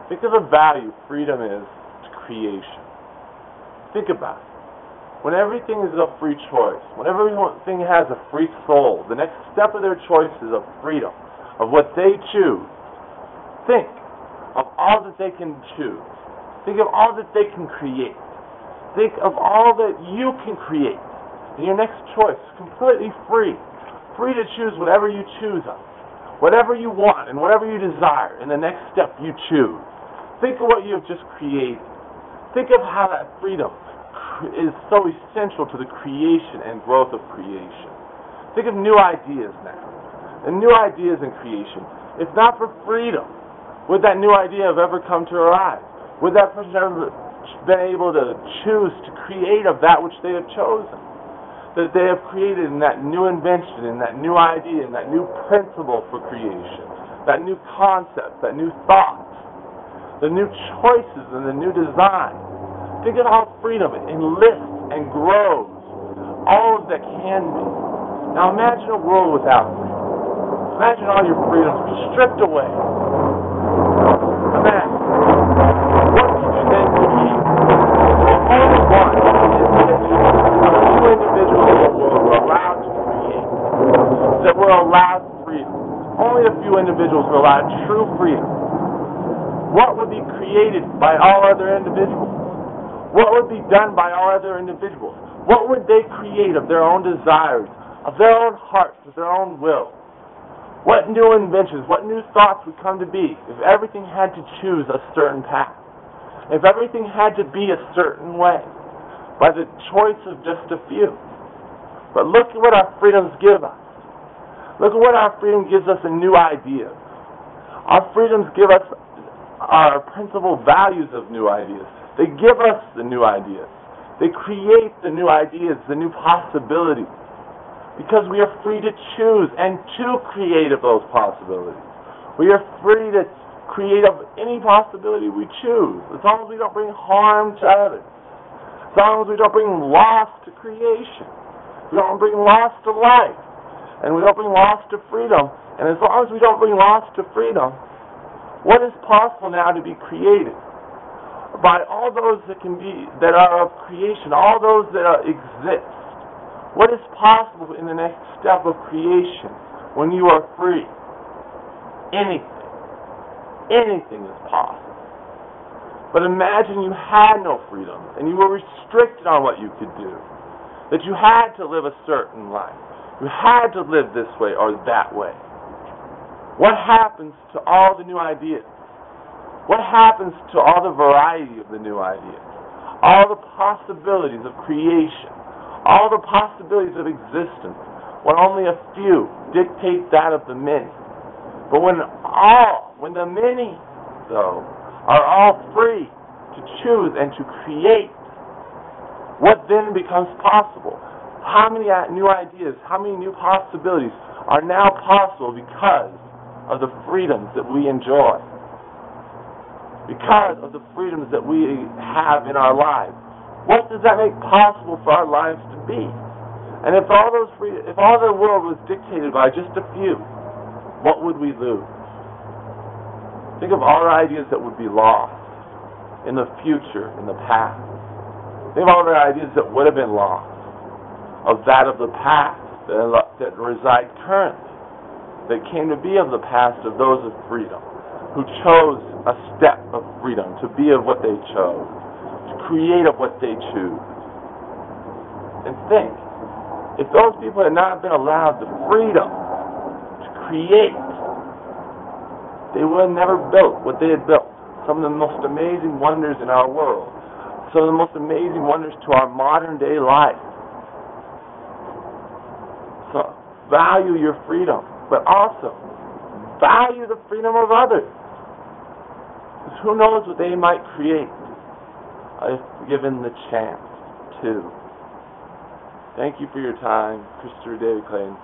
Think of the value freedom is to creation. Think about it. When everything is a free choice, when everything has a free soul, the next step of their choice is of freedom, of what they choose. Think of all that they can choose. Think of all that they can create. Think of all that you can create. And your next choice is completely free. Free to choose whatever you choose of. Whatever you want and whatever you desire in the next step you choose. Think of what you have just created. Think of how that freedom is so essential to the creation and growth of creation. Think of new ideas now. And new ideas in creation. If not for freedom, would that new idea have ever come to arise? Would that person ever been able to choose to create of that which they have chosen? That they have created in that new invention, in that new idea, in that new principle for creation, that new concept, that new thought, the new choices and the new design. Think of how freedom enlists and grows all that can be. Now imagine a world without freedom. Imagine all your freedoms be stripped away. Imagine. What could you then create? Only one of a few individuals in the world were allowed to create. That were allowed freedom. Only a few individuals were allowed true freedom. What would be created by all other individuals? What would be done by all other individuals? What would they create of their own desires, of their own hearts, of their own will? What new inventions, what new thoughts would come to be if everything had to choose a certain path? If everything had to be a certain way, by the choice of just a few? But look at what our freedoms give us. Look at what our freedom gives us in new ideas. Our freedoms give us our principal values of new ideas. They give us the new ideas. They create the new ideas, the new possibilities. Because we are free to choose and to create of those possibilities. We are free to create of any possibility we choose, as long as we don't bring harm to others. As long as we don't bring loss to creation. We don't bring loss to life. And we don't bring loss to freedom. And as long as we don't bring loss to freedom, what is possible now to be created? By all those that can be, that are of creation, all those that exist. What is possible in the next step of creation when you are free? Anything. Anything is possible. But imagine you had no freedom and you were restricted on what you could do. That you had to live a certain life. You had to live this way or that way. What happens to all the new ideas? What happens to all the variety of the new ideas? All the possibilities of creation? All the possibilities of existence, when only a few dictate that of the many. But when the many, though, are all free to choose and to create, what then becomes possible? How many new ideas, how many new possibilities are now possible because of the freedoms that we enjoy? Because of the freedoms that we have in our lives. What does that make possible for our lives to be? And if all the world was dictated by just a few, what would we lose? Think of all the ideas that would be lost in the future, in the past. Think of all the ideas that would have been lost, of that of the past that reside currently, that came to be of the past of those of freedom, who chose a step of freedom to be of what they chose, to create of what they choose. And think, if those people had not been allowed the freedom to create, they would have never built what they had built. Some of the most amazing wonders in our world. Some of the most amazing wonders to our modern day life. So value your freedom, but also value the freedom of others. Because who knows what they might create if given the chance to. Thank you for your time. Christopher David Clayton.